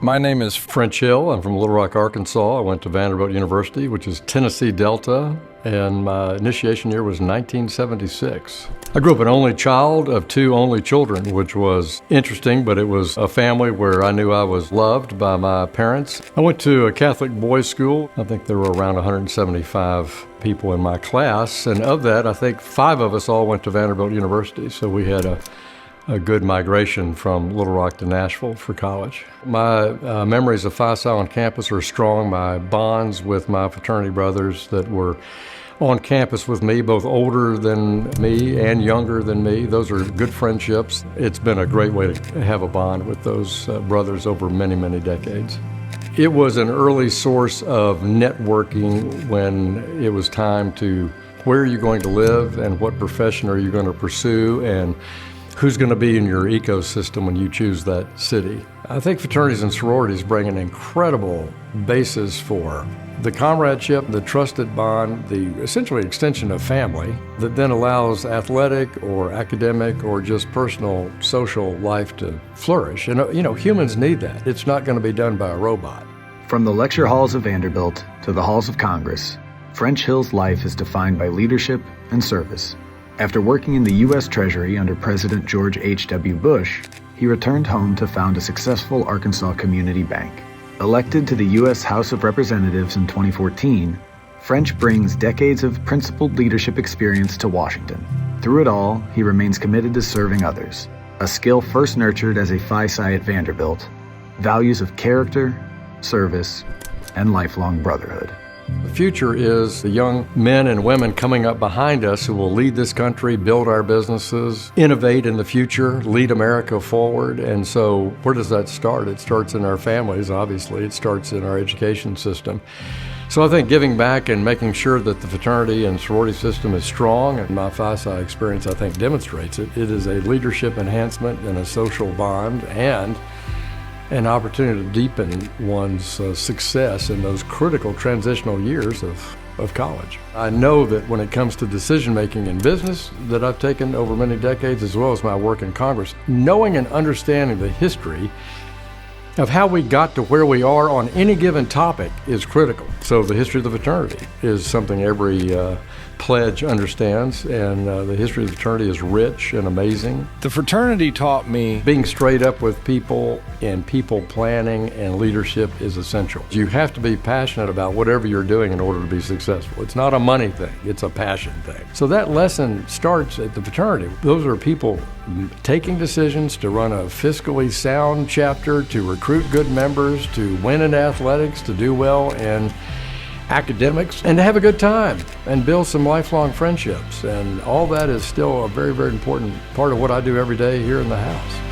My name is French Hill. I'm from Little Rock, Arkansas. I went to Vanderbilt University, which is Tennessee Delta, and my initiation year was 1976. I grew up an only child of two only children, which was interesting, but it was a family where I knew I was loved by my parents. I went to a Catholic boys' school. I think there were around 175 people in my class, and of that, I think 5 of us all went to Vanderbilt University, so we had a good migration from Little Rock to Nashville for college. My memories of Phi Psi on campus are strong. My bonds with my fraternity brothers that were on campus with me, both older than me and younger than me, those are good friendships. It's been a great way to have a bond with those brothers over many, many decades. It was an early source of networking when it was time to where are you going to live and what profession are you going to pursue and who's going to be in your ecosystem when you choose that city. I think fraternities and sororities bring an incredible basis for the comradeship, the trusted bond, the essentially extension of family that then allows athletic or academic or just personal social life to flourish. And humans need that. It's not going to be done by a robot. From the lecture halls of Vanderbilt to the halls of Congress, French Hill's life is defined by leadership and service. After working in the U.S. Treasury under President George H.W. Bush, he returned home to found a successful Arkansas community bank. Elected to the U.S. House of Representatives in 2014, French brings decades of principled leadership experience to Washington. Through it all, he remains committed to serving others, a skill first nurtured as a Phi Psi at Vanderbilt, values of character, service, and lifelong brotherhood. The future is the young men and women coming up behind us who will lead this country, build our businesses, innovate in the future, lead America forward. And so where does that start? It starts in our families, obviously. It starts in our education system. So I think giving back and making sure that the fraternity and sorority system is strong, and my Phi Psi experience, I think, demonstrates it. It is a leadership enhancement and a social bond and an opportunity to deepen one's success in those critical transitional years of college. I know that when it comes to decision making in business that I've taken over many decades, as well as my work in Congress, knowing and understanding the history of how we got to where we are on any given topic is critical. So the history of the fraternity is something every pledge understands, and the history of the fraternity is rich and amazing. The fraternity taught me being straight up with people and people planning and leadership is essential. You have to be passionate about whatever you're doing in order to be successful. It's not a money thing, it's a passion thing. So that lesson starts at the fraternity. Those are people taking decisions to run a fiscally sound chapter, to recruit good members, to win in athletics, to do well in academics, and to have a good time and build some lifelong friendships. And all that is still a very, very important part of what I do every day here in the house.